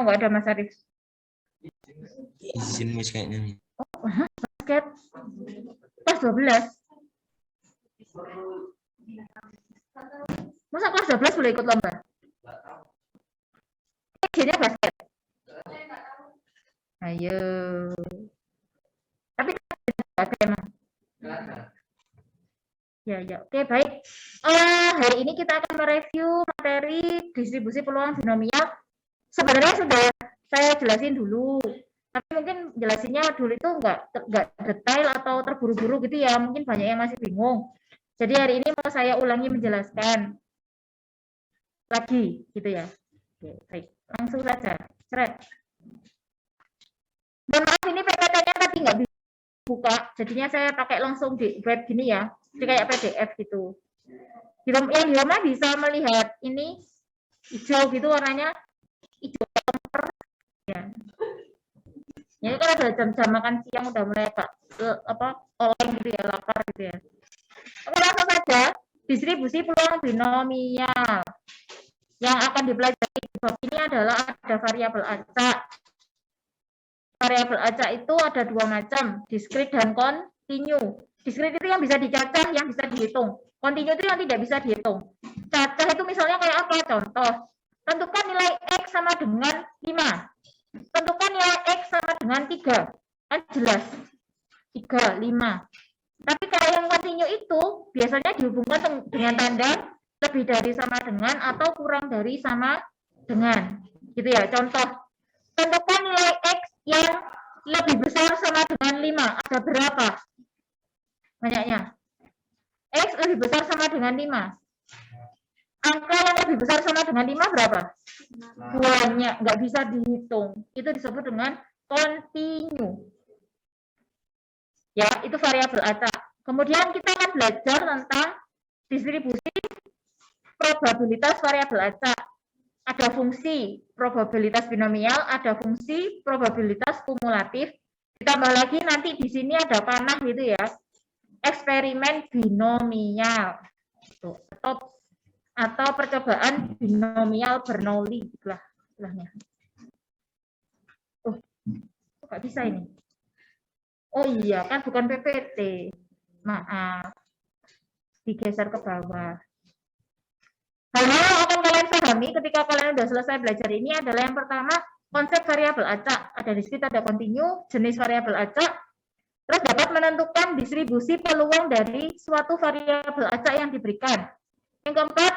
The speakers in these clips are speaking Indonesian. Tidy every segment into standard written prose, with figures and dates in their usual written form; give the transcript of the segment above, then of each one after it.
nggak ada Mas Arif? Izin Miss kayaknya nih. Oh, basket. Kelas 12. Masa kelas 12 boleh ikut lomba? Izinnya basket. Ayo. Tapi ada emang. Ya. Oke, baik. Hari ini kita akan mereview materi distribusi peluang binomial. Sebenarnya sudah saya jelasin dulu, tapi mungkin jelasinnya dulu itu nggak detail atau terburu-buru gitu ya. Mungkin banyak yang masih bingung. Jadi hari ini mau saya ulangi menjelaskan lagi, gitu ya. Oke, baik. Langsung saja. Seret. Mohon maaf, ini PPT-nya tadi nggak bisa buka, jadinya saya pakai langsung di web gini ya. Jadi kayak PDF gitu. Yang di rumah bisa melihat ini hijau gitu warnanya, hijau ya. Ini kan ada jam-jam makan siang udah mulai oleng gitu ya, lapar gitu ya. Oke, langsung saja. Distribusi peluang binomial. Yang akan dipelajari di bab ini adalah ada variabel acak. Variabel acak itu ada dua macam, diskrit dan kontinu. Diskrit itu yang bisa dicacah, yang bisa dihitung. Kontinu itu yang tidak bisa dihitung. Cacah itu misalnya kayak apa? Contoh, tentukan nilai X sama dengan 5. Tentukan nilai X sama dengan 3. Kan jelas. 3, 5. Tapi kalau yang kontinu itu biasanya dihubungkan dengan tanda lebih dari sama dengan atau kurang dari sama dengan. Gitu ya. Contoh, tentukan nilai X yang lebih besar sama dengan 5. Ada berapa? Banyaknya. X lebih besar sama dengan 5. Angka yang lebih besar sama dengan 5 berapa? Banyak, nggak bisa dihitung. Itu disebut dengan kontinu. Ya, itu variabel acak. Kemudian kita akan belajar tentang distribusi probabilitas variabel acak. Ada fungsi probabilitas binomial, ada fungsi probabilitas kumulatif. Ditambah lagi nanti di sini ada panah gitu ya. Eksperimen binomial. Atau percobaan binomial Bernoulli itulah istilahnya. Oh, nggak bisa ini. Oh iya, kan bukan PPT. Maaf. Digeser ke bawah. Hal-hal yang akan kalian pahami ketika kalian sudah selesai belajar ini adalah yang pertama, konsep variabel acak. Ada diskrit, ada kontinu, jenis variabel acak. Terus dapat menentukan distribusi peluang dari suatu variabel acak yang diberikan. Yang keempat,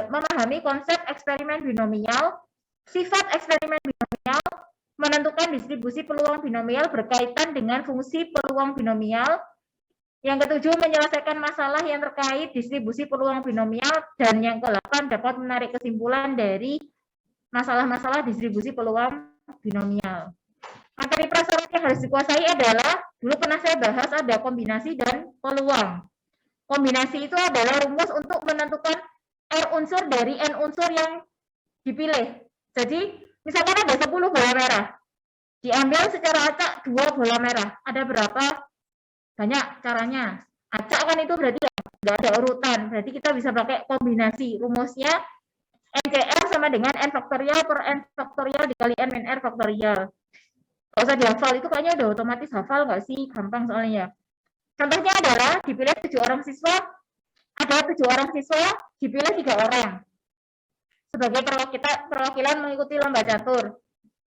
memahami konsep eksperimen binomial, sifat eksperimen binomial, menentukan distribusi peluang binomial berkaitan dengan fungsi peluang binomial. Yang ketujuh, menyelesaikan masalah yang terkait distribusi peluang binomial. Dan yang ke-8, dapat menarik kesimpulan dari masalah-masalah distribusi peluang binomial. Materi prasyarat yang harus dikuasai adalah, dulu pernah saya bahas ada kombinasi dan peluang. Kombinasi itu adalah rumus untuk menentukan R unsur dari N unsur yang dipilih. Jadi, misalkan ada 10 bola merah. Diambil secara acak 2 bola merah. Ada berapa? Banyak caranya. Acak kan itu berarti nggak ada urutan. Berarti kita bisa pakai kombinasi. Rumusnya NCR sama dengan N faktorial per N faktorial dikali N min R faktorial. Nggak usah dihafal. Itu kayaknya udah otomatis hafal nggak sih? Gampang soalnya. Contohnya adalah dipilih 7 orang siswa, ada 7 orang siswa, dipilih 3 orang. Sebagai perwakilan mengikuti lomba catur.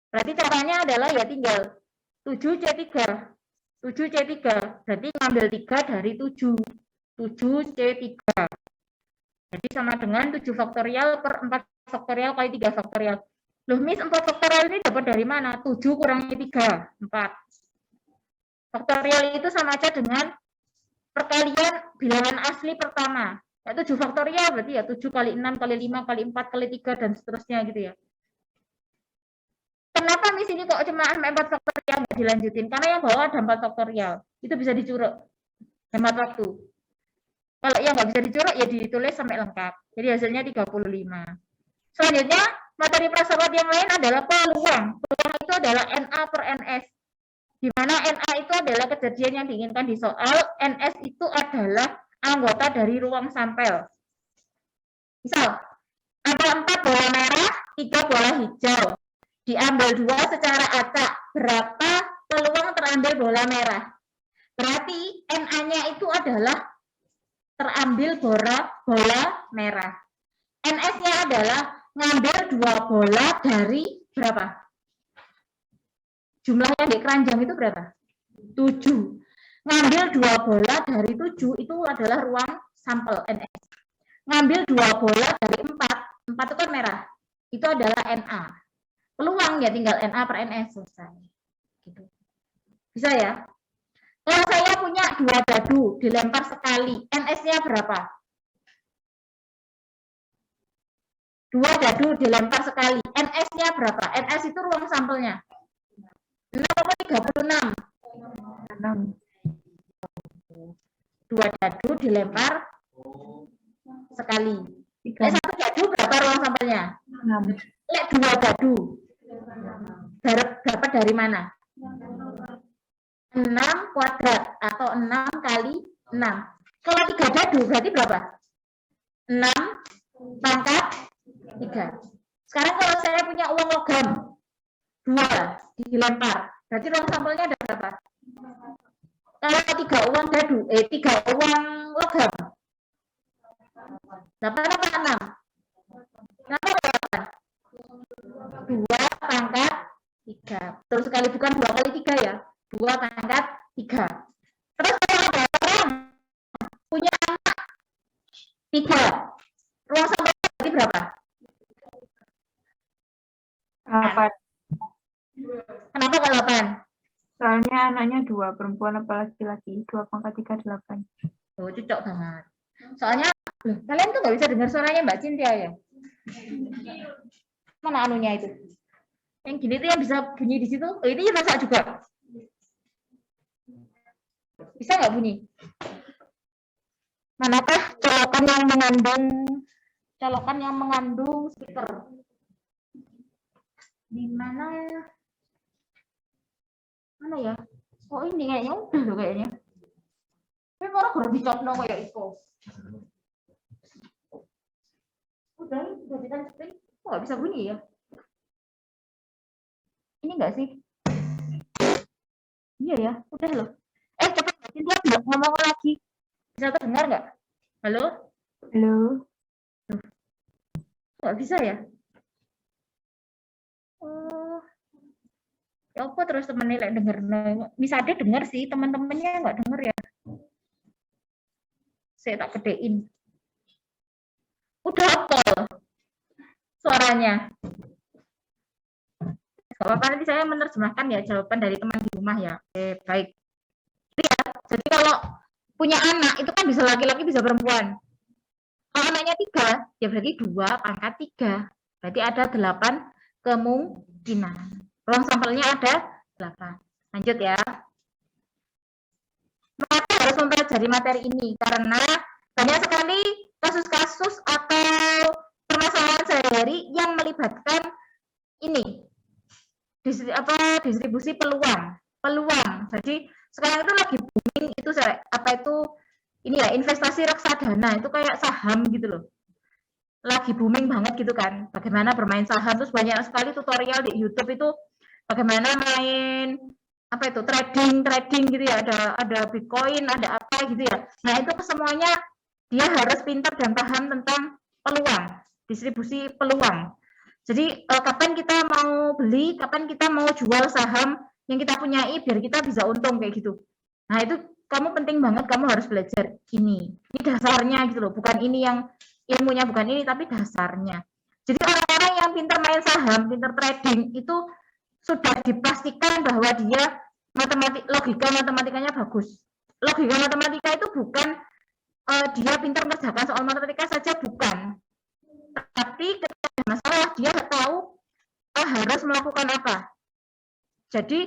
Berarti caranya adalah ya tinggal 7C3. 7C3, berarti ngambil 3 dari 7. 7C3. Jadi sama dengan 7 faktorial per 4 faktorial kali 3 faktorial. Loh, Miss, 4 faktorial ini dapat dari mana? 7 kurangi 3, 4. Faktorial itu sama aja dengan perkalian bilangan asli pertama. Ya, 7 faktorial berarti ya 7 kali 6 kali 5 kali 4 kali 3 dan seterusnya gitu ya. Kenapa Miss ini kok cuma 4 faktorial nggak dilanjutin? Karena yang bawah ada 4 faktorial. Itu bisa dicuruk. Hemat waktu. Kalau yang nggak bisa dicuruk ya ditulis sampai lengkap. Jadi hasilnya 35. Selanjutnya, materi prasyarat yang lain adalah peluang. Peluang itu adalah NA per NS. Di mana NA itu adalah kejadian yang diinginkan di soal, NS itu adalah anggota dari ruang sampel. Misal, ada 4 bola merah, 3 bola hijau. diambil 2 secara acak. Berapa peluang terambil bola merah? Berarti NA-nya itu adalah terambil bola merah. NS-nya adalah ngambil 2 bola dari berapa? Jumlahnya di keranjang itu berapa? 7. Ngambil 2 bola dari 7 itu adalah ruang sampel NS. Ngambil 2 bola dari 4 itu kan merah. Itu adalah NA. Peluang ya tinggal NA per NS selesai. Gitu. Bisa ya? Kalau saya punya 2 dadu dilempar sekali, NS-nya berapa? 2 dadu dilempar sekali, NS-nya berapa? NS itu ruang sampelnya. 6 atau 36? 6. 2 dadu dilempar sekali. Satu dadu berapa ruang sampelnya? 6. 2 dadu. Dapat dari mana? 6 kuadrat atau 6 kali 6. Kalau 3 dadu berarti berapa? 6 pangkat 3. Sekarang kalau saya punya uang logam 2 dilempar, berarti ruang sampelnya ada berapa? Kalau 3 uang dadu, 3 uang logam 8 apa 6? Kenapa 8? 2 pangkat 3. Terus sekali bukan 2 kali 3 ya. 2 pangkat 3. Terus kalau ada orang punya anak 3, ruang sampelnya berarti berapa? 8. Kenapa kok 8? Soalnya anaknya 2, perempuan apa laki-laki. 2 pangkat 3, 8. Oh, cocok banget. Soalnya, kalian tuh nggak bisa dengar suaranya Mbak Cynthia ya? Mana anunya itu? Yang gini tuh yang bisa bunyi di situ. Oh, ini masak juga. Bisa nggak bunyi? Manakah colokan yang mengandung speaker? Di mana ya? Oh ini kayaknya udah loh kayaknya. Tapi orang kurang dicopno kayak itu. Udah ditempelin. Kok nggak bisa bunyi ya? Ini nggak sih? Iya ya, udah loh. Cepat dia ngomong lagi. Bisa terdengar nggak? Halo? Halo? Nggak bisa ya? Oh, ya apa terus temennya like denger? Bisa ada denger sih, teman-temannya nggak denger ya. Saya tak gedein. Udah apa suaranya? Gak apa-apa, nanti saya menerjemahkan ya jawaban dari teman di rumah ya. Oke, baik. Jadi kalau punya anak itu kan bisa laki-laki bisa perempuan. Kalau anaknya 3, ya berarti 2 pangkat 3. Berarti ada 8 kemungkinan. Ruang sampelnya ada 8. Lanjut ya. Maka harus mempelajari materi ini karena banyak sekali kasus-kasus atau permasalahan sehari-hari yang melibatkan ini distribusi peluang. Jadi sekarang itu lagi booming itu ini ya investasi reksadana itu kayak saham gitu loh. Lagi booming banget gitu kan. Bagaimana bermain saham, terus banyak sekali tutorial di YouTube itu bagaimana main trading gitu ya, ada Bitcoin, ada apa gitu ya. Nah, itu semuanya dia harus pintar dan paham tentang peluang, distribusi peluang. Jadi kapan kita mau beli, kapan kita mau jual saham yang kita punyai biar kita bisa untung kayak gitu. Nah, itu kamu penting banget, kamu harus belajar ini. Ini dasarnya gitu loh, bukan ini yang ilmunya bukan ini tapi dasarnya. Jadi orang-orang yang pintar main saham, pintar trading itu sudah dipastikan bahwa dia logika matematikanya bagus. Logika matematika itu bukan dia pintar mengerjakan soal matematika saja, bukan. Tapi ketika ada masalah, dia tahu harus melakukan apa. Jadi,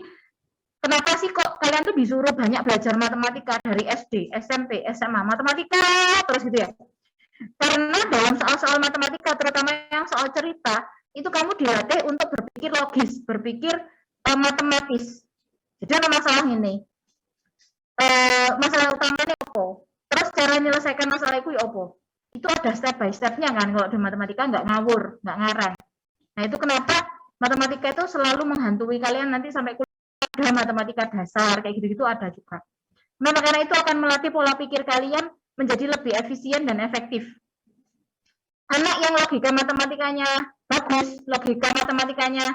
kenapa sih kok kalian tuh disuruh banyak belajar matematika dari SD, SMP, SMA, matematika terus gitu ya? Karena dalam soal-soal matematika, terutama yang soal cerita, itu kamu dilatih untuk berpikir logis, berpikir matematis. Jadi ada masalah ini. Masalah utamanya apa? Terus cara menyelesaikan masalah itu apa? Itu ada step by step-nya kan, kalau di matematika nggak ngawur, nggak ngarang. Nah itu kenapa Matematika itu selalu menghantui kalian nanti sampai kuliah, matematika dasar kayak gitu-gitu ada juga. Nah, karena itu akan melatih pola pikir kalian menjadi lebih efisien dan efektif. Anak yang logika matematikanya bagus, logika matematikanya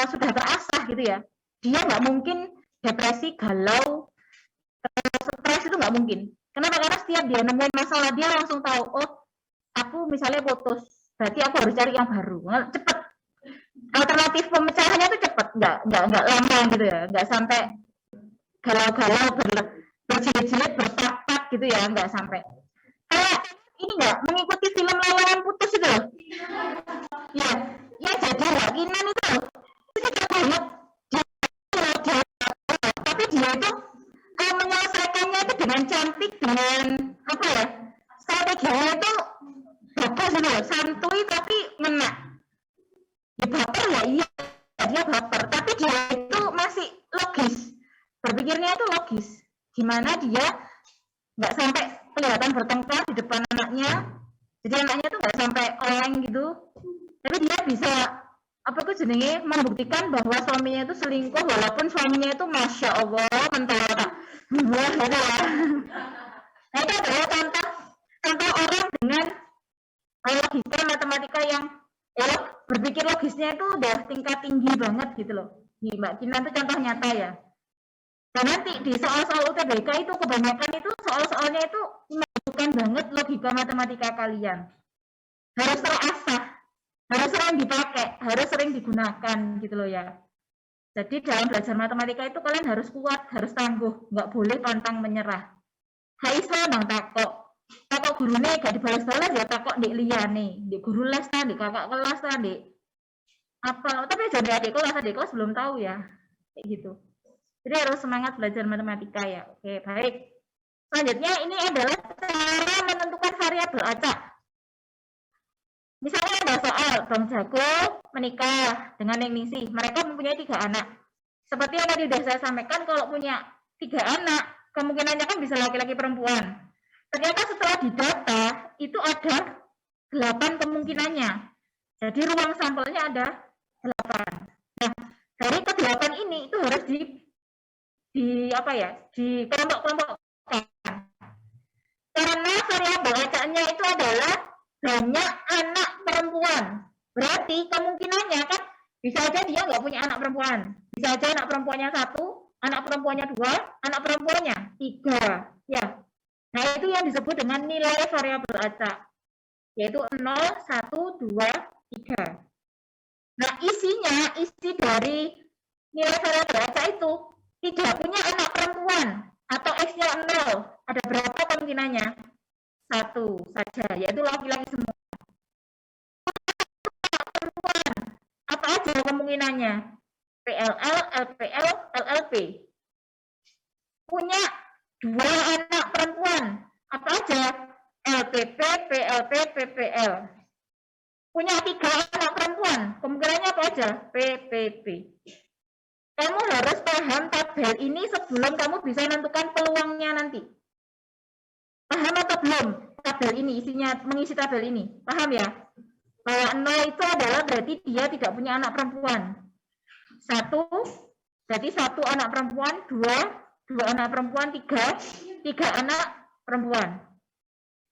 sudah terasah gitu ya, dia nggak mungkin depresi, galau, stres itu nggak mungkin. Kenapa? Karena setiap dia nemuin masalah dia langsung tahu, oh aku misalnya putus, berarti aku harus cari yang baru, cepet. Alternatif pemecahannya tuh cepet, nggak lama gitu ya, nggak sampai galau-galau berjilid-jilid bertak-tak gitu ya, nggak sampai. Kayak ini nggak mengikuti film Layangan Putus itu loh. Ya, ya jadi yakinan itu loh. Itu tidak banget. Dia, tapi dia itu menyelesaikannya itu dengan cantik, dengan apa ya? Strateginya itu bagus gitu loh, santuy tapi ngena. Ya baper ya iya, dia baper, tapi dia itu masih logis. Berpikirnya itu logis. Gimana dia nggak sampai kelihatan bertengkar di depan anaknya, jadi anaknya tuh nggak sampai oleng gitu, tapi dia bisa apa tuh jenenge membuktikan bahwa suaminya itu selingkuh walaupun suaminya itu masya Allah mentara wah gitu ya. Nah itu adalah contoh orang dengan logika matematika yang berpikir logisnya itu udah tingkat tinggi banget gitu loh. Nih Mbak Kina itu contoh nyata ya. Dan nanti di soal-soal UTBK itu kebanyakan itu soal-soalnya itu menunjukkan banget logika matematika kalian. Harus terasah, harus sering dipakai, harus sering digunakan gitu loh ya. Jadi dalam belajar matematika itu kalian harus kuat, harus tangguh, nggak boleh pantang menyerah. Haiso nang takok gurune gak dibalas-balas ya takok ndek liyane, ndek guru les ta, ndek kakak kelas ta, ndek apa. Tapi jadi adik kelas belum tahu ya, kayak gitu. Jadi harus semangat belajar matematika ya. Oke, baik. Selanjutnya ini adalah cara menentukan variabel acak. Misalnya ada soal, Bang Jago menikah dengan Neng Ningsih. Mereka mempunyai 3 anak. Seperti yang tadi sudah saya sampaikan, kalau punya 3 anak, kemungkinannya kan bisa laki-laki perempuan. Ternyata setelah didata, itu ada 8 kemungkinannya. Jadi ruang sampelnya ada 8. Nah, dari ke-8 ini itu harus di kelompok-kelompokkan. Karena variabel acaknya itu adalah banyak anak perempuan. Berarti kemungkinannya kan bisa aja dia nggak punya anak perempuan. Bisa aja anak perempuannya 1, anak perempuannya 2, anak perempuannya 3. Ya. Nah, itu yang disebut dengan nilai variabel acak. Yaitu 0, 1, 2, 3. Nah, isi dari nilai variabel acak itu tidak punya anak perempuan atau X-nya 0. Ada berapa kemungkinannya? 1 saja, yaitu laki-laki semua. Perempuan, apa aja kemungkinannya? PLL, LPL, LLP. Punya 2 anak perempuan, apa aja? LPP, PLP, PPL. Punya 3 anak perempuan, kemungkinannya apa aja? PPP. Kamu harus paham tabel ini sebelum kamu bisa menentukan peluangnya nanti. Paham atau belum? Tabel ini, isinya mengisi tabel ini. Paham ya? Bahwa 0 itu adalah berarti dia tidak punya anak perempuan. 1, berarti 1 anak perempuan, 2 anak perempuan, 3 anak perempuan.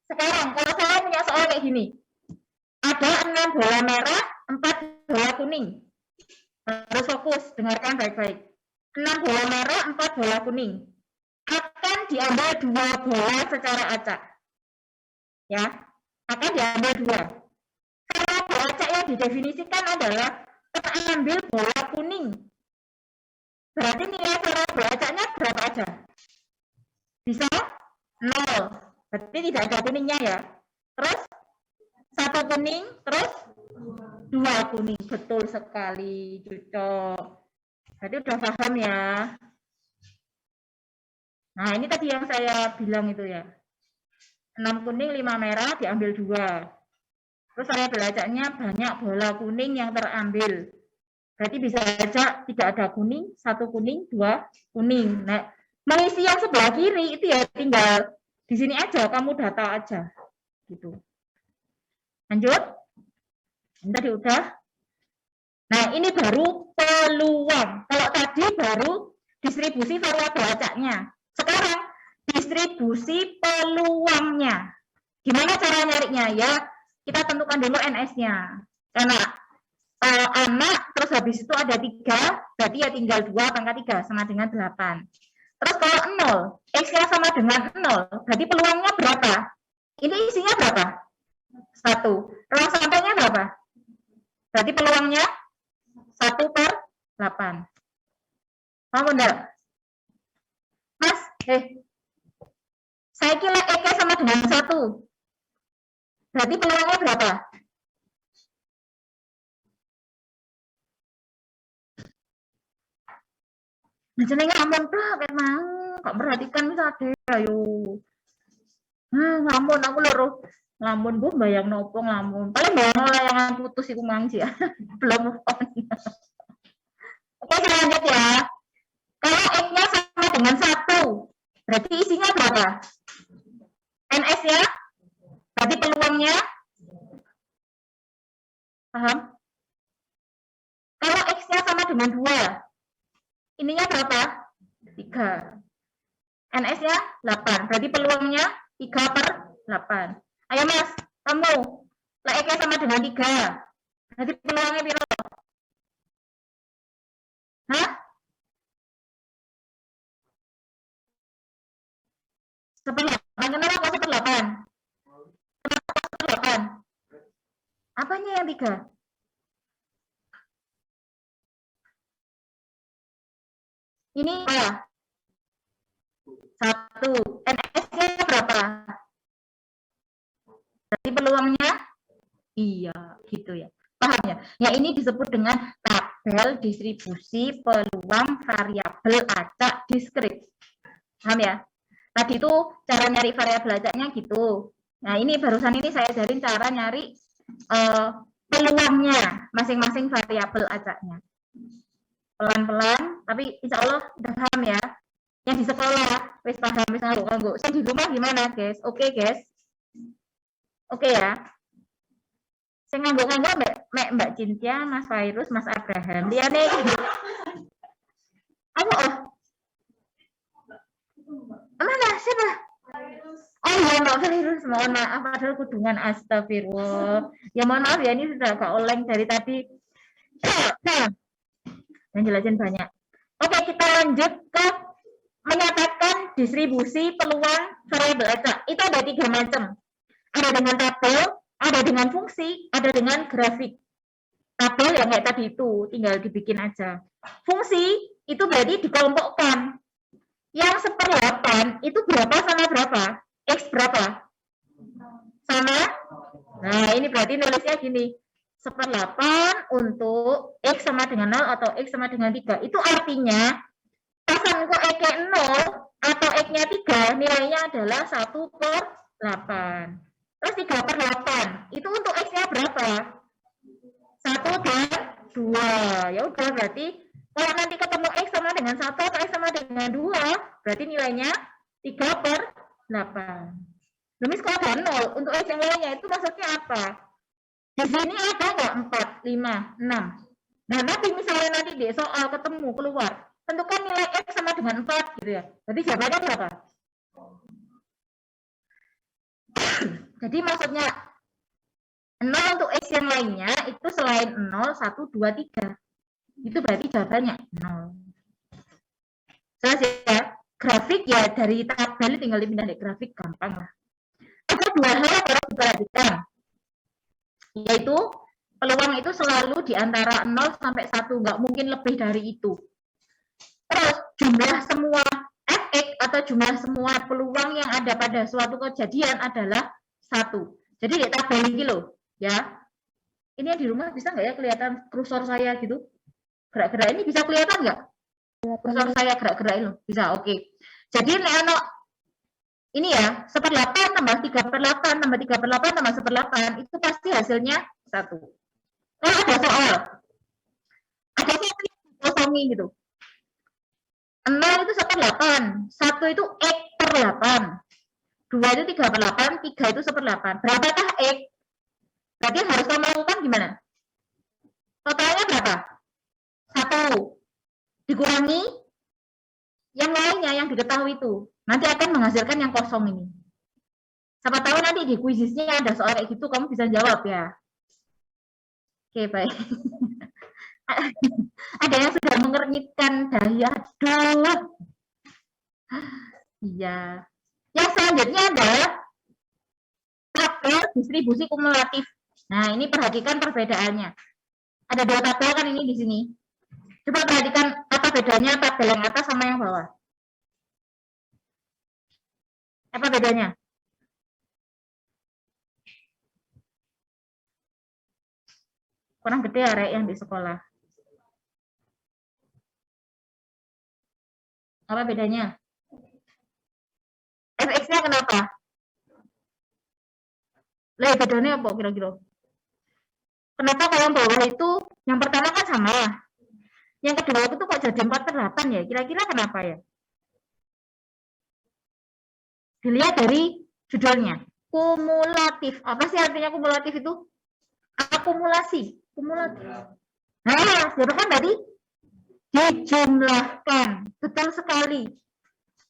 Sekarang, kalau saya punya soal kayak gini, ada 6 bola merah, 4 bola kuning. Harus fokus, dengarkan baik-baik. 6 bola merah, 4 bola kuning. Akan diambil 2 bola secara acak. Ya, akan diambil 2. Karena bola acak yang didefinisikan adalah terambil bola kuning. Berarti nilai variabel acaknya berapa aja? Bisa 0. Berarti tidak ada kuningnya ya. Terus 1 kuning, terus 2 kuning. Betul sekali, cocok. Berarti udah paham ya. Nah, ini tadi yang saya bilang itu ya. 6 kuning, 5 merah, diambil 2. Terus variabel acaknya banyak bola kuning yang terambil. Berarti bisa saja tidak ada kuning, 1 kuning, 2 kuning. Nah, mengisi yang sebelah kiri itu ya tinggal di sini aja, kamu data aja. Gitu. Lanjut. Ini tadi udah. ini baru peluang. Kalau tadi baru distribusi variabel acaknya. Sekarang distribusi peluangnya. Gimana cara nyarinya ya? Kita tentukan dulu NS-nya. Karena anak, terus habis itu ada 3, berarti ya tinggal 2 pangkat 3 sama dengan 8. Terus kalau 0, X-nya sama dengan 0, berarti peluangnya berapa? Ini isinya berapa? 1. Ruang sampainya berapa? Berarti peluangnya 1/8. Paham enggak? Mas, saya kira X sama dengan 1. Berarti peluangnya berapa? Nah, jenenge ampun tok kan mau, kok perhatikan wis ade ayo. Ngamun aku loro. Lamun Bu bayang nopo nglamun. Paling bayang layangan putus iku mang sih ya. Belum move on. Oke, lanjut ya. Kalau X-nya sama dengan 1, berarti isinya berapa? NS-nya? Berarti peluangnya? Paham? Kalau X-nya sama dengan 2, ininya berapa? 3. NS-nya 8. Berarti peluangnya 3/8. Ayo Mas, kamu. X-nya sama dengan 3. Berarti peluangnya berapa? Hah? 1/8. Kenapa kok 1/8? Kenapa kok 1/8? Apanya yang 3? Ini apa? 1. NS-nya berapa? Berarti peluangnya? Iya, gitu ya. Paham ya? Ya ini disebut dengan tabel distribusi peluang variabel acak diskrit. Paham ya? Tadi itu cara nyari variabel acaknya gitu. Nah ini barusan ini saya ajarin cara nyari peluangnya masing-masing variabel acaknya. Pelan-pelan, tapi insya Allah udah paham ya. Yang di sekolah, wis paham, wis ngangguk. Saya di rumah gimana guys? Oke guys? Oke ya? Saya ngangguk-ngangguk Mbak Cynthia, Mas Fairuz, Mas Abraham. Dia nih. Apa? Mana? Siapa? Oh iya Mbak Fairuz, mohon maaf. Padahal kudungan astagfirullah. Ya mohon maaf ya, ini sudah agak oleng dari tadi. Nah, dan jelasin banyak. Oke, kita lanjut ke menyatakan distribusi peluang variabel acak. Itu ada 3 macam. Ada dengan tabel, ada dengan fungsi, ada dengan grafik. Tabel yang kayak tadi itu, tinggal dibikin aja. Fungsi itu berarti dikelompokkan. Yang 1/8 itu berapa sama berapa? X berapa? Sama? Nah, ini berarti nulisnya gini. 1/8 untuk X sama dengan 0 atau X sama dengan 3. Itu artinya, pasan kok X-nya 0 atau X-nya 3, nilainya adalah 1/8. Terus 3/8, itu untuk X-nya berapa? 1 dan 2. Ya udah, berarti kalau nanti ketemu X sama dengan 1 atau X sama dengan 2, berarti nilainya 3/8. Lemis kalau ada 0, untuk X yang lainnya itu maksudnya apa? Di sini ada nggak 4, 5, 6? Nah, nanti misalnya nanti di soal ketemu keluar, tentukan nilai X sama dengan 4 gitu ya. Berarti jawabannya berapa? Jadi maksudnya 0 untuk X yang lainnya itu selain 0, 1, 2, 3. Itu berarti jawabannya 0. Jelas ya? Grafik ya dari tabel tinggal dipindah ke grafik, gampang lah. Ada 2 hal yang harus diperhatikan. Yaitu peluang itu selalu di antara 0 sampai 1, nggak mungkin lebih dari itu. Terus jumlah semua fx atau jumlah semua peluang yang ada pada suatu kejadian adalah 1. Jadi di tabel ini loh, ya. Ini yang di rumah bisa nggak ya kelihatan kursor saya gitu? Gerak-gerak ini bisa kelihatan nggak? Kursor saya gerak-gerak ini bisa, oke. Jadi ini ya, 1/8 tambah 3/8 tambah 3/8 tambah 1/8 itu pasti hasilnya 1. Kalau ada soal, ada satu yang dikosongi gitu. 0 itu 1/8, 1 itu X/8, 2 itu 3/8, 3 itu 1/8. Berapakah X? Berarti harus kamu lakukan gimana? Totalnya berapa? kurangi yang lainnya yang diketahui itu. Nanti akan menghasilkan yang kosong ini. Siapa tahu nanti di kuisisnya ada soal kayak gitu, kamu bisa jawab ya. Oke, baik. Ada yang sudah mengernyitkan dahi, aduh. Iya. Yang selanjutnya adalah tabel distribusi kumulatif. Nah, ini perhatikan perbedaannya. Ada dua tabel kan ini di sini. Coba perhatikan apa bedanya tabel yang atas sama yang bawah. Apa bedanya? Kurang gede ya, Rek, yang di sekolah. Apa bedanya? FX-nya kenapa? Lah, bedanya apa kira-kira? Kenapa kalau yang bawah itu, yang pertama kan sama ya? Yang kedua itu kok jadi 4/8 ya? Kira-kira kenapa ya? Dilihat dari judulnya. Kumulatif. Apa sih artinya kumulatif itu? Akumulasi. Kumulatif. Nah, kan tadi? Dijumlahkan. Betul sekali.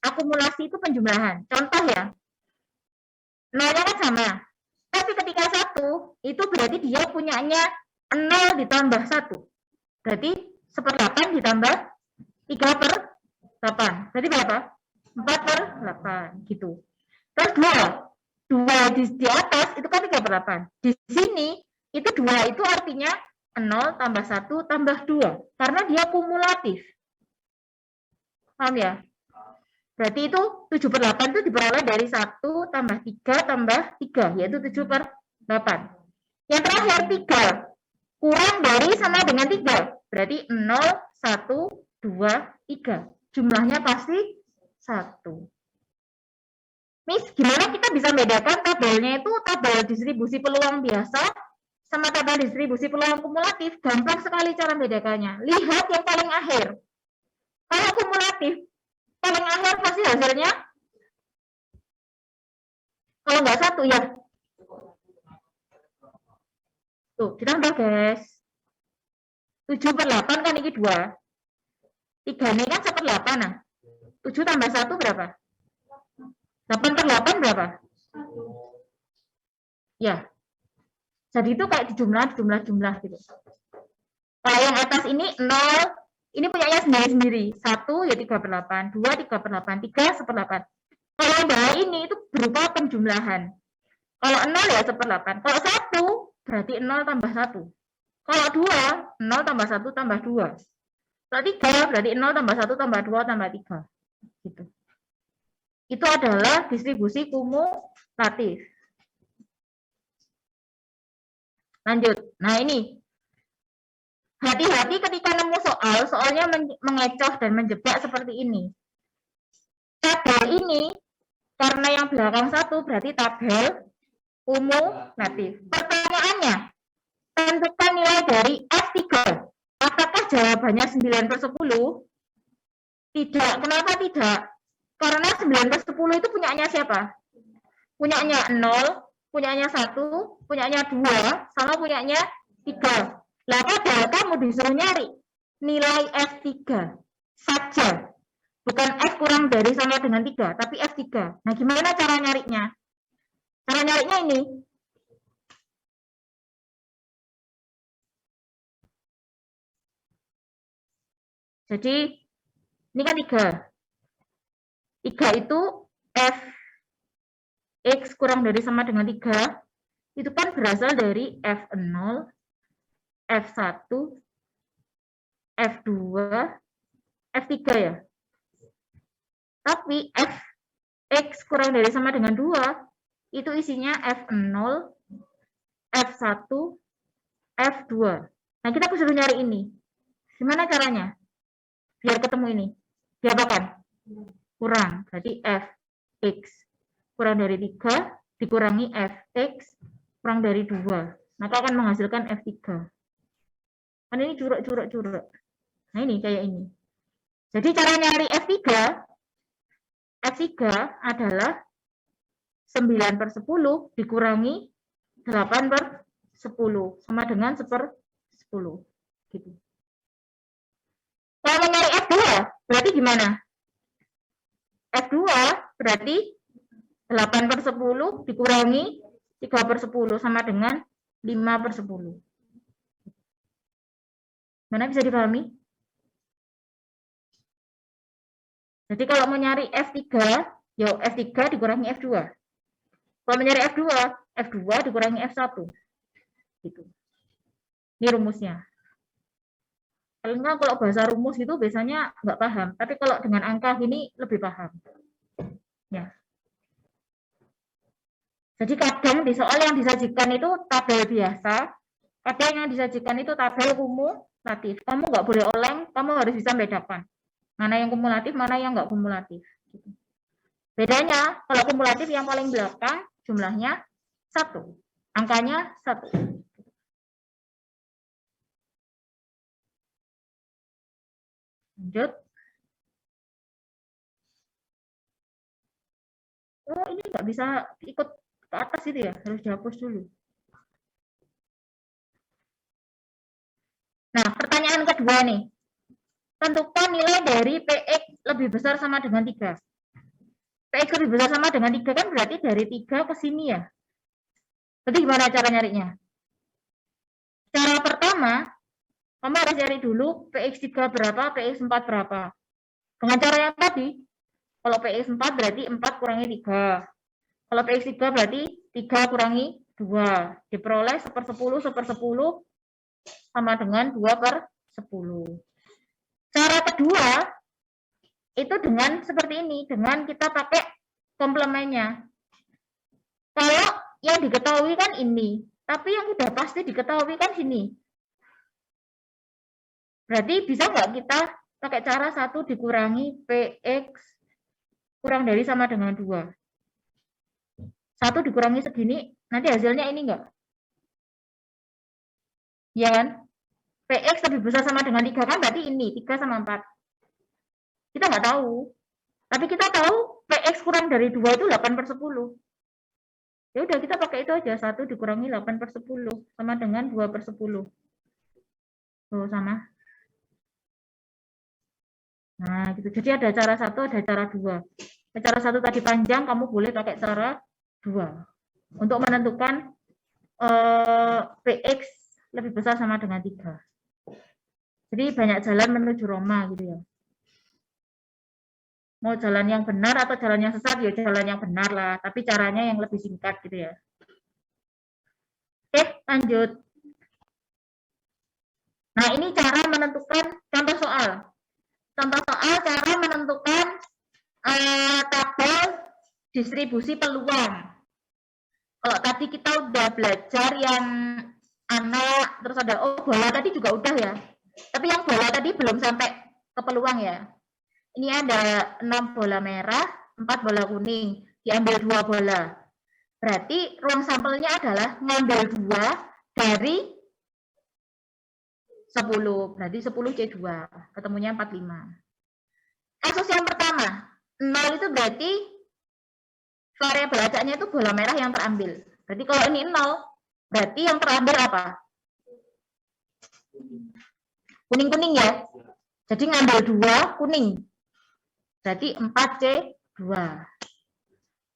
Akumulasi itu penjumlahan. Contoh ya. Nolnya kan sama. Tapi ketika 1, itu berarti dia punyanya 0 ditambah 1. Berarti 1/8 ditambah 3/8. Berarti berapa? 4/8 gitu. Terus 2 di atas itu kan 3/8. Di sini itu 2 itu artinya 0 tambah 1 tambah 2 karena dia kumulatif. Paham ya? Berarti itu 7/8 itu diperoleh dari 1 tambah 3 tambah 3 yaitu 7/8. Yang terakhir 3 kurang dari sama dengan 3. Berarti 0, 1, 2, 3. Jumlahnya pasti 1. Miss, gimana kita bisa membedakan tabelnya itu tabel distribusi peluang biasa sama tabel distribusi peluang kumulatif? Gampang sekali cara membedakannya. Lihat yang paling akhir. Kalau kumulatif, paling akhir pasti hasilnya kalau nggak 1 ya. Tuh, ditambah guys. 7/8 kan ini 2. 3 ini kan 1/8. Nah. 7 tambah 1 berapa? 8/8 berapa? Ya. Jadi itu kayak jumlah gitu. Kalau yang atas ini 0, ini punyanya sendiri-sendiri. 1 ya 3/8, 2 3/8, 3 1/8. Kalau yang bawah ini itu berupa penjumlahan. Kalau 0 ya 1/8. Kalau 1 berarti 0 tambah 1. Kalau 2, 0 tambah 1 tambah 2. Kalau 3 berarti 0 tambah 1 tambah 2 tambah 3. Gitu. Itu adalah distribusi kumulatif. Lanjut. Nah ini. Hati-hati ketika nemu soalnya mengecoh dan menjebak seperti ini. Tabel ini, karena yang belakang 1 berarti tabel kumulatif. Pertanyaannya, tentukan nilai dari F3. Apakah jawabannya 9/10? Tidak. Kenapa tidak? Karena 9/10 itu punyanya siapa? Punyanya 0, punyanya 1, punyanya 2, sama punyanya 3. Lah padahal kamu disuruh nyari nilai F3 saja. Bukan F kurang dari sama dengan 3, tapi F3. Nah, gimana cara nyarinya? Cara nyarinya ini. Jadi, ini kan 3. 3 itu F X kurang dari sama dengan 3, itu kan berasal dari F0, F1, F2, F3 ya. Tapi F X kurang dari sama dengan 2, itu isinya F0, F1, F2. Nah, kita disuruh nyari ini. Gimana caranya? Biar ketemu ini. Diapakan? Kurang. Berarti Fx kurang dari 3 dikurangi Fx kurang dari 2. Maka akan menghasilkan F3. Kan ini curug. Nah, ini kayak ini. Jadi cara nyari F3 adalah 9/10 dikurangi 8/10 sama dengan 1/10. Gitu. Kalau mau nyari F2, berarti gimana? F2 berarti 8/10 dikurangi 3/10 sama dengan 5/10. Mana bisa dipahami? Jadi kalau mau nyari F3, ya F3 dikurangi F2. Kalau mau nyari F2, F2 dikurangi F1. Gitu. Ini rumusnya. Karena kalau bahasa rumus itu biasanya nggak paham, tapi kalau dengan angka gini lebih paham. Ya. Jadi kadang di soal yang disajikan itu tabel biasa, kadang yang disajikan itu tabel kumulatif. Kamu nggak boleh oleng, kamu harus bisa bedakan mana yang kumulatif, mana yang nggak kumulatif. Bedanya, kalau kumulatif yang paling belakang jumlahnya 1, angkanya 1. Lanjut. Oh, ini nggak bisa ikut ke atas itu ya, harus dihapus dulu. Nah, pertanyaan kedua nih. Tentukan nilai dari PX lebih besar sama dengan 3. PX lebih besar sama dengan 3 kan berarti dari 3 ke sini ya. Jadi gimana cara nyarinya? Cara pertama, kamu harus cari dulu PX3 berapa, PX4 berapa. Dengan cara yang tadi, kalau PX4 berarti 4 kurangi 3. Kalau PX3 berarti 3 kurangi 2. Diperoleh 1/10, 1/10 sama dengan 2/10. Cara kedua, itu dengan seperti ini, dengan kita pakai komplemennya. Kalau yang diketahui kan ini, tapi yang sudah pasti diketahui kan sini. Berarti bisa nggak kita pakai cara 1 dikurangi PX kurang dari sama dengan 2. 1 dikurangi segini, nanti hasilnya ini enggak? Iya kan? PX lebih besar sama dengan 3 kan berarti ini, 3 sama 4. Kita nggak tahu. Tapi kita tahu PX kurang dari 2 itu 8/10. Ya udah kita pakai itu aja, 1 dikurangi 8/10 sama dengan 2/10. Tuh sama. Nah, gitu. Jadi ada cara 1, ada cara 2. Cara 1 tadi panjang, kamu boleh pakai cara 2. Untuk menentukan PX lebih besar sama dengan 3. Jadi banyak jalan menuju Roma gitu ya. Mau jalan yang benar atau jalan yang sesat, ya jalan yang benar lah. Tapi caranya yang lebih singkat gitu ya. Oke, lanjut. Nah, ini cara menentukan contoh soal. Contoh soal cara menentukan tabel distribusi peluang. Kalau tadi kita udah belajar yang anak, terus ada bola tadi juga udah ya. Tapi yang bola tadi belum sampai ke peluang ya. Ini ada 6 bola merah, 4 bola kuning. Diambil 2 bola. Berarti ruang sampelnya adalah ngambil 2 dari 10. Berarti 10C2. Ketemunya 45. Kasus yang pertama, 0 itu berarti variabel acaknya itu bola merah yang terambil. Berarti kalau ini 0, berarti yang terambil apa? Kuning-kuning ya. Jadi ngambil 2 kuning. Berarti 4C2.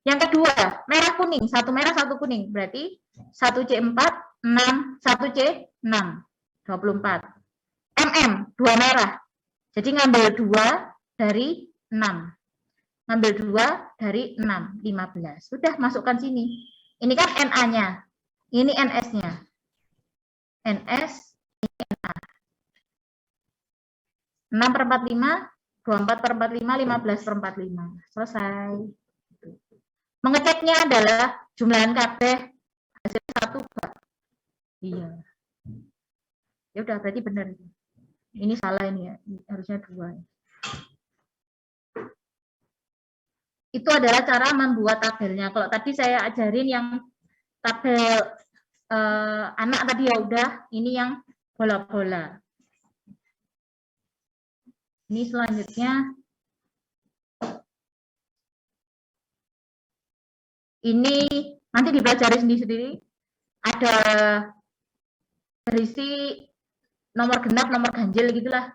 Yang kedua, merah kuning. 1 merah, 1 kuning. Berarti 1C4, 6, 1C6. 24. MM, 2 merah. Jadi ngambil 2 dari 6. Ngambil 2 dari 6, 15. Sudah, masukkan sini. Ini kan NA-nya. Ini NS-nya. NS, ini NA. 6/45, 24/45, 15/45. Selesai. Mengeceknya adalah jumlahan kabeh hasil 1 Pak. Iya. Ya udah berarti benar. Ini salah ini ya. Harusnya 2. Itu adalah cara membuat tabelnya. Kalau tadi saya ajarin yang tabel anak tadi ya udah, ini yang bola-bola. Ini selanjutnya. Ini nanti dipelajari sendiri-sendiri. Ada berisi nomor genap, nomor ganjil gitulah.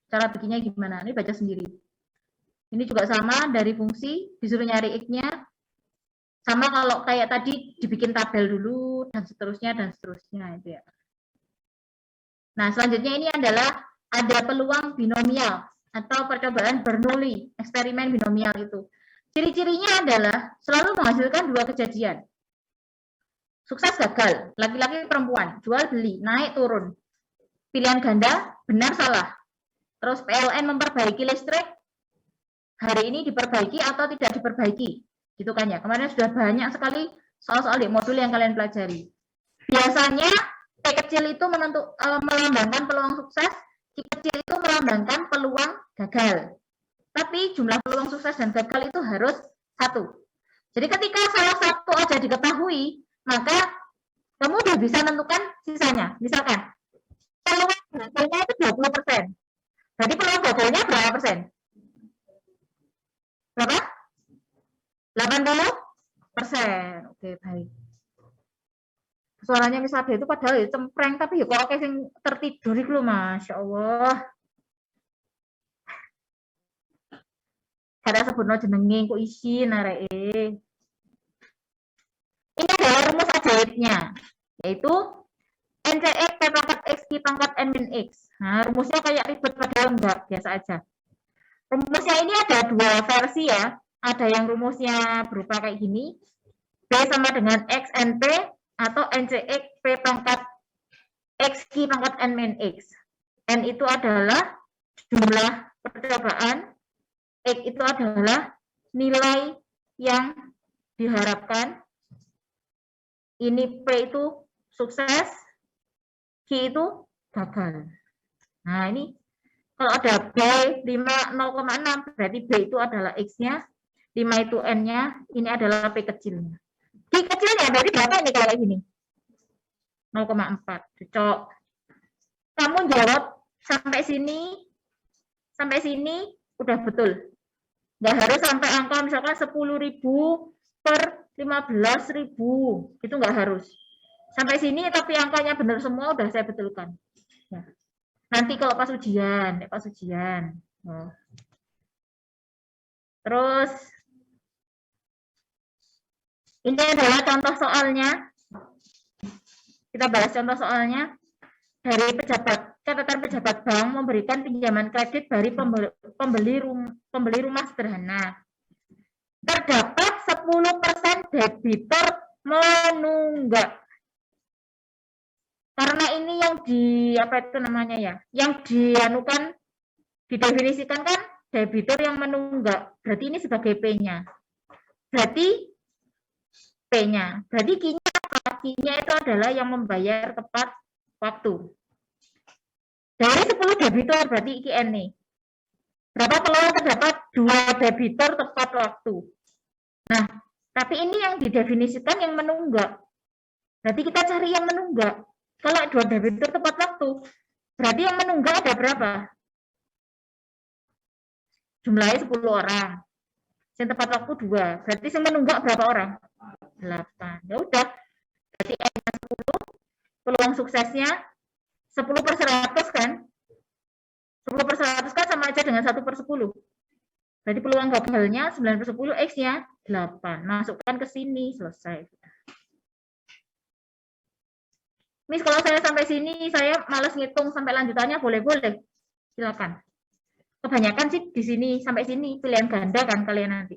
Cara bikinnya gimana? Ini baca sendiri. Ini juga sama dari fungsi, disuruh nyari X-nya. Sama kalau kayak tadi dibikin tabel dulu dan seterusnya itu ya. Nah, selanjutnya ini adalah ada peluang binomial atau percobaan Bernoulli, eksperimen binomial itu. Ciri-cirinya adalah selalu menghasilkan dua kejadian. Sukses gagal, laki-laki perempuan, jual beli, naik turun. Pilihan ganda, benar salah. Terus PLN memperbaiki listrik, hari ini diperbaiki atau tidak diperbaiki. Gitu kan ya. Kemarin sudah banyak sekali soal-soal di modul yang kalian pelajari. Biasanya P kecil itu melambangkan peluang sukses, Q kecil itu melambangkan peluang gagal. Tapi jumlah peluang sukses dan gagal itu harus satu. Jadi ketika salah satu aja diketahui, maka kamu udah bisa menentukan sisanya. Misalkan, peluang gagalnya itu 20%. Berarti peluang gagalnya berapa persen? Berapa? 80%. Oke, baik. Suaranya Miss Ade itu padahal ya cempreng, tapi ya kok oke sing tertidur iku lho, Masya Allah. Kada sebutno jenenge kok isin areke. Ini adalah rumus ajaibnya, yaitu NCX P pangkat X Q pangkat N min X. Nah, rumusnya kayak ribet padahal enggak, biasa aja. Rumusnya ini ada dua versi ya. Ada yang rumusnya berupa kayak gini, B sama dengan X NP atau NCX P pangkat X Q pangkat N min X. N itu adalah jumlah percobaan, X itu adalah nilai yang diharapkan, ini P itu sukses, Q itu gagal. Nah ini kalau ada B 0,6 berarti B itu adalah X-nya, 5 itu N-nya, ini adalah P kecilnya. Q kecilnya berarti berapa ini kalau kayak gini? 0,4. Cocok. Kamu jawab sampai sini udah betul. Nggak harus sampai angka misalkan 10.000 per 15.000. Itu nggak harus. Sampai sini tapi angkanya benar semua udah saya betulkan. Ya. Nanti kalau pas ujian. Oh. Terus ini adalah contoh soalnya. Kita bahas contoh soalnya. Dari catatan pejabat bank memberikan pinjaman kredit dari pembeli rumah sederhana. Terdapat 10% debitur menunggak. Karena ini yang yang didefinisikan kan debitur yang menunggak. Berarti ini sebagai P-nya. Berarti P-nya. Berarti Q-nya apa? Q-nya itu adalah yang membayar tepat waktu. Dari 10 debitur berarti IKN nih. Berapa peluang terdapat 2 debitur tepat waktu? Nah, tapi ini yang didefinisikan yang menunggak. Berarti kita cari yang menunggak. Kalau 2 debitur tepat waktu, berarti yang menunggak ada berapa? Jumlahnya 10 orang. Yang tepat waktu 2. Berarti yang menunggak berapa orang? 8. Ya udah. Berarti N-nya 10, peluang suksesnya 10/100 kan? 10/100 kan sama aja dengan 1/10. Berarti peluang gagalnya 9/10, X-nya 8. Masukkan ke sini, selesai. Miss, kalau saya sampai sini, saya malas ngitung sampai lanjutannya, boleh-boleh. Silakan. Kebanyakan sih di sini, sampai sini, pilihan ganda kan kalian nanti.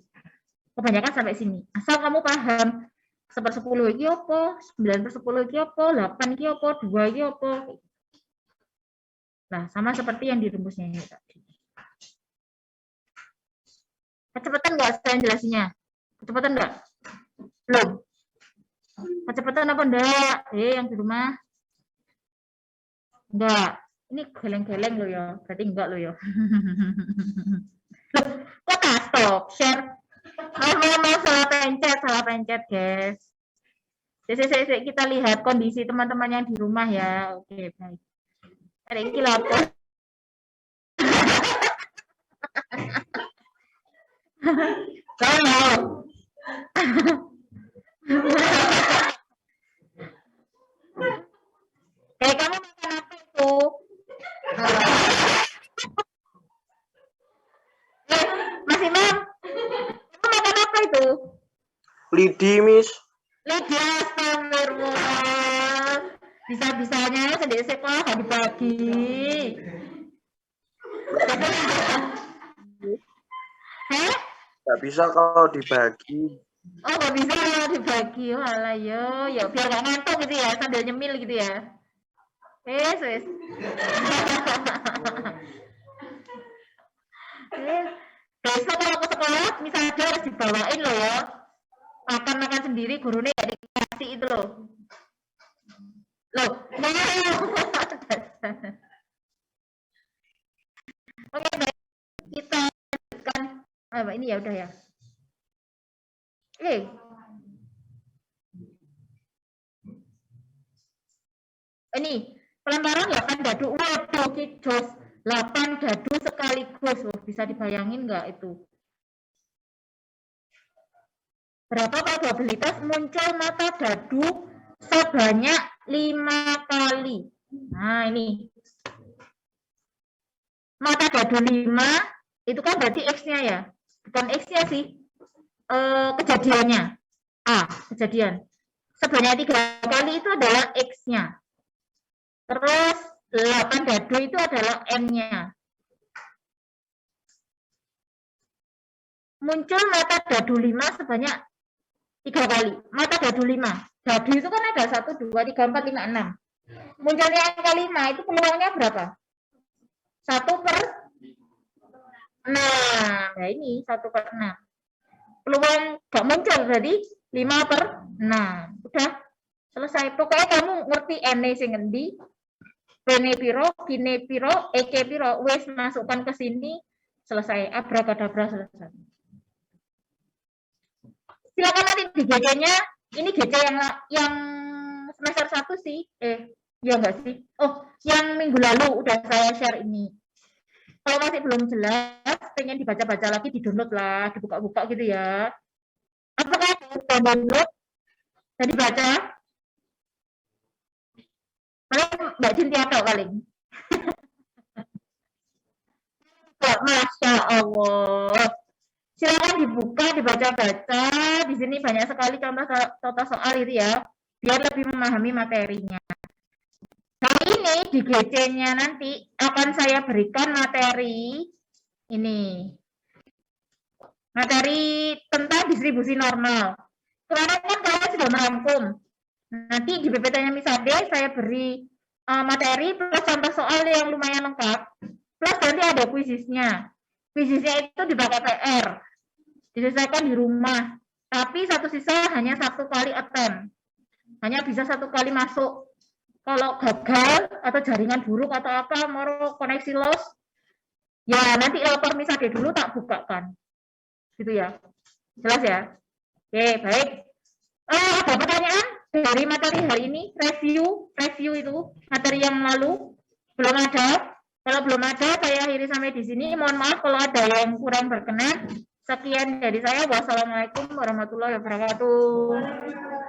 Kebanyakan sampai sini. Asal kamu paham, 1/10 iki apa, 9/10 iki apa, 8 iki apa, 2 iki apa. Nah, sama seperti yang di rumusnya ini tadi. Kecepatan nggak saya jelasinnya? Kecepatan nggak? Belum? Kecepatan apa enggak? Yang di rumah? Enggak. Ini geleng-geleng loh ya. Berarti enggak loh ya. Kok stop? Share. Mau salah pencet, guys. Kita lihat kondisi teman-teman yang di rumah ya. Oke, baik. Ada yang lapor. Kalau kamu makan apa itu? Lidi, Miss. Lydia, astagfirullah. Bisa-bisanya sendiri sekolah gak dibagi. Hah? Nggak bisa kalau dibagi. Oh, gak bisa kalau dibagi. Oh, alah, yo, biar gak ngantuk gitu ya, sambil nyemil gitu ya. Wes. Besok kalau ke sekolah, misalnya harus dibawain loh ya. Makan sendiri, gurunya gak dikasih itu loh. Loh, oke, baik. Kita lanjutkan. Ini ya udah ya. Ini pelembaran 8 dadu. Waduh, Jos. 8 dadu sekaligus. Bisa dibayangin nggak itu? Berapa probabilitas muncul mata dadu sebanyak 5 kali? Nah, ini. Mata dadu 5, itu kan berarti X-nya ya. Bukan X-nya sih. Kejadiannya. Kejadian. Sebanyak 3 kali itu adalah X-nya. Terus 8 dadu itu adalah N-nya. Muncul mata dadu 5 sebanyak 3 kali. Mata dadu 5. Dadu itu kan ada 1, 2, 3, 4, 5, 6. Munculnya angka 5 itu peluangnya berapa? 1/6. Nah ini 1/6. Peluang gak muncul berarti 5/6. Udah selesai. Pokoknya kamu ngerti N-nya sing ngendi, P-nya piro, Q-nya piro, E-nya piro, wes masukkan ke sini, selesai. Abrakadabra, selesai. Silakan nanti di GC-nya, ini GC yang semester 1 sih. Ya enggak sih? Oh, yang minggu lalu udah saya share ini. Kalau masih belum jelas, pengen dibaca-baca lagi, di-download lah, dibuka-buka gitu ya. Apakah download dan dibaca? Paling Mbak Cynthia tahu paling. Masya Allah. Silakan dibuka, dibaca-baca. Di sini banyak sekali contoh soal itu ya, biar lebih memahami materinya. Kali ini di GC-nya nanti akan saya berikan materi ini. Materi tentang distribusi normal. Kemarin kan kalian sudah merangkum. Nanti di PPT-nya Miss Ade saya beri materi plus contoh soal yang lumayan lengkap. Plus nanti ada kuisisnya. Kuisisnya itu dipakai PR. Diselesaikan di rumah. Tapi satu sisa hanya 1 kali attempt. Hanya bisa 1 kali masuk. Kalau gagal atau jaringan buruk atau apa, mau koneksi loss, ya nanti lapor Miss Ade dulu tak bukakan. Gitu ya. Jelas ya? Oke, baik. Ada pertanyaan dari materi hari ini? Review itu materi yang lalu belum ada. Kalau belum ada, saya akhiri sampai di sini. Mohon maaf kalau ada yang kurang berkenan. Sekian dari saya. Wassalamualaikum warahmatullahi wabarakatuh.